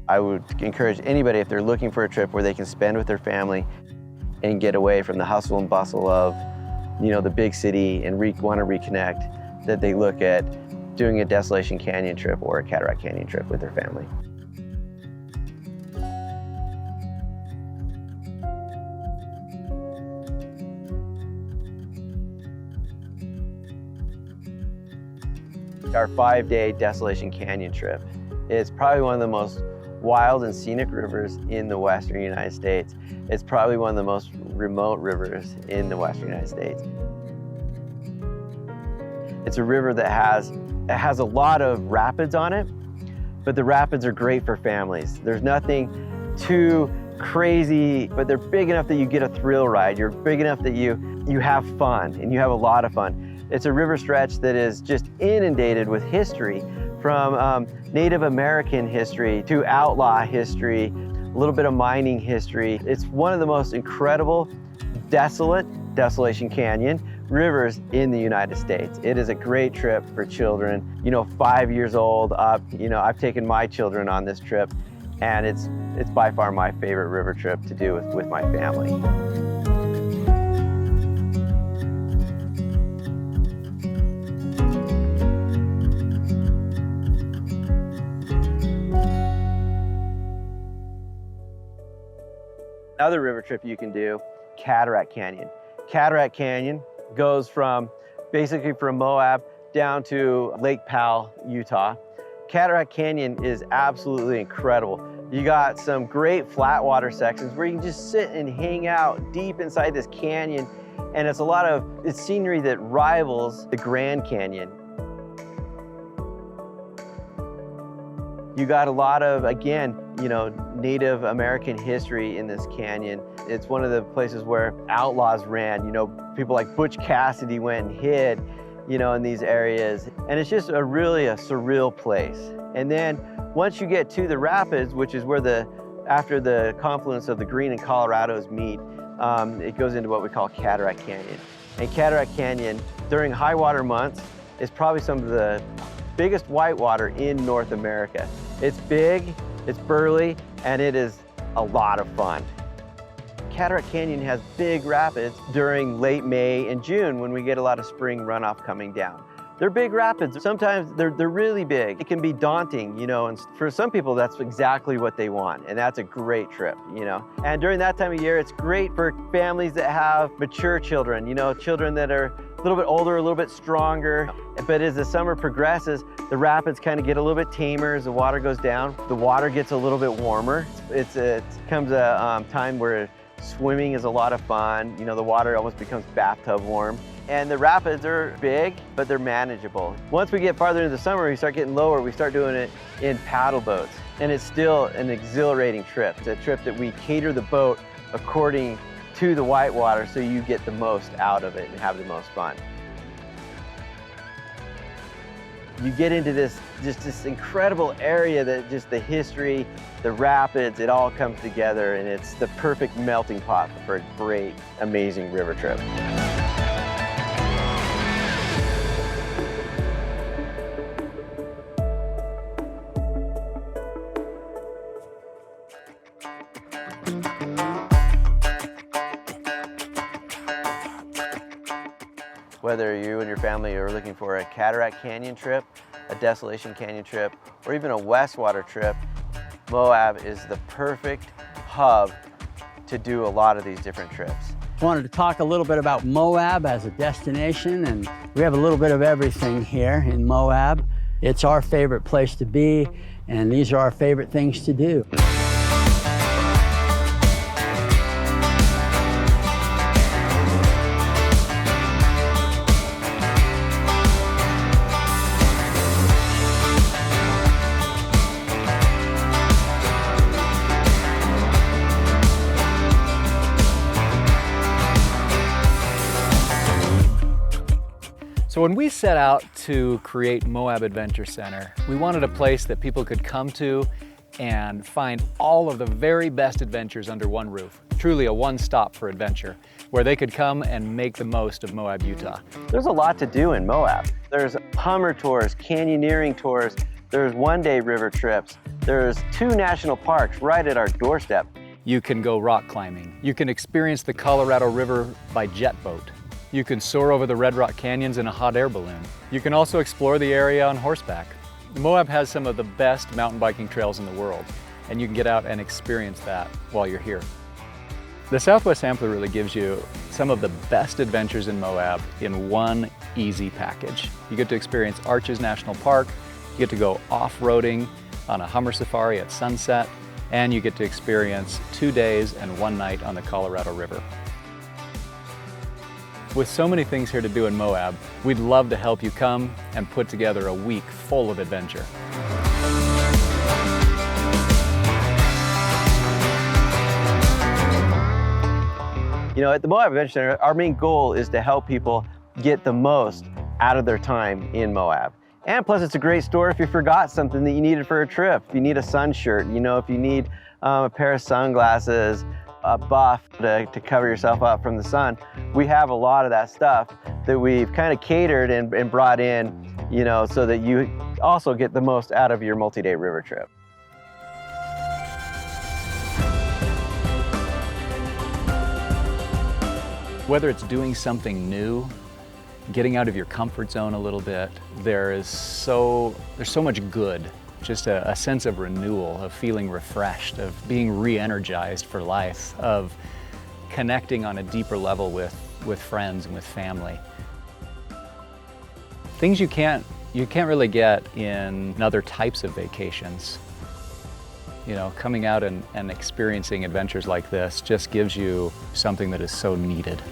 I would encourage anybody, if they're looking for a trip where they can spend with their family and get away from the hustle and bustle of, the big city and want to reconnect, that they look at doing a Desolation Canyon trip or a Cataract Canyon trip with their family. Our 5-day Desolation Canyon trip is probably one of the most wild and scenic rivers in the Western United States. It's probably one of the most remote rivers in the Western United States. It's a river that has a lot of rapids on it, but the rapids are great for families. There's nothing too crazy, but they're big enough that you get a thrill ride. You're big enough that you have fun, and you have a lot of fun. It's a river stretch that is just inundated with history, from Native American history to outlaw history, a little bit of mining history. It's one of the most incredible, Desolation Canyon rivers in the United States. It is a great trip for children, 5 years old up. I've taken my children on this trip, and it's by far my favorite river trip to do with my family. Another river trip you can do, Cataract Canyon. Cataract Canyon goes basically from Moab down to Lake Powell, Utah. Cataract Canyon is absolutely incredible. You got some great flat water sections where you can just sit and hang out deep inside this canyon, and it's scenery that rivals the Grand Canyon. You got a lot of, again, Native American history in this canyon. It's one of the places where outlaws ran. People like Butch Cassidy went and hid, in these areas. And it's just really a surreal place. And then once you get to the rapids, which is where after the confluence of the Green and Colorados meet, it goes into what we call Cataract Canyon. And Cataract Canyon, during high water months, is probably some of the biggest whitewater in North America. It's big, it's burly, and it is a lot of fun. Cataract Canyon has big rapids during late May and June when we get a lot of spring runoff coming down. They're big rapids. Sometimes they're really big. It can be daunting, and for some people that's exactly what they want, and that's a great trip, And during that time of year, it's great for families that have mature children, children that are a little bit older, a little bit stronger. But as the summer progresses, the rapids kind of get a little bit tamer as the water goes down. The water gets a little bit warmer. It comes a time where swimming is a lot of fun. The water almost becomes bathtub warm. And the rapids are big, but they're manageable. Once we get farther into the summer, we start getting lower, we start doing it in paddle boats. And it's still an exhilarating trip. It's a trip that we cater the boat according to the whitewater so you get the most out of it and have the most fun. You get into this incredible area that just the history, the rapids, it all comes together, and it's the perfect melting pot for a great, amazing river trip. Whether you and your family are looking for a Cataract Canyon trip, a Desolation Canyon trip, or even a Whitewater trip, Moab is the perfect hub to do a lot of these different trips. I wanted to talk a little bit about Moab as a destination, and we have a little bit of everything here in Moab. It's our favorite place to be, and these are our favorite things to do. So when we set out to create Moab Adventure Center, we wanted a place that people could come to and find all of the very best adventures under one roof. Truly a one-stop for adventure, where they could come and make the most of Moab, Utah. There's a lot to do in Moab. There's Hummer tours, canyoneering tours, there's one-day river trips, There's 2 national parks right at our doorstep. You can go rock climbing. You can experience the Colorado River by jet boat. You can soar over the Red Rock Canyons in a hot air balloon. You can also explore the area on horseback. Moab has some of the best mountain biking trails in the world, and you can get out and experience that while you're here. The Southwest Sampler really gives you some of the best adventures in Moab in one easy package. You get to experience Arches National Park, you get to go off-roading on a Hummer safari at sunset, and you get to experience 2 days and 1 night on the Colorado River. With so many things here to do in Moab, we'd love to help you come and put together a week full of adventure. You know, at the Moab Adventure Center, our main goal is to help people get the most out of their time in Moab. And plus, it's a great store if you forgot something that you needed for a trip. If you need a sun shirt, you know, if you need a pair of sunglasses, a buff to cover yourself up from the sun. We have a lot of that stuff that we've kind of catered and brought in, you know, so that you also get the most out of your multi-day river trip. Whether it's doing something new, getting out of your comfort zone a little bit, there's so much good. Just a sense of renewal, of feeling refreshed, of being re-energized for life, of connecting on a deeper level with friends and with family. Things you can't really get in other types of vacations. You know, coming out and experiencing adventures like this just gives you something that is so needed.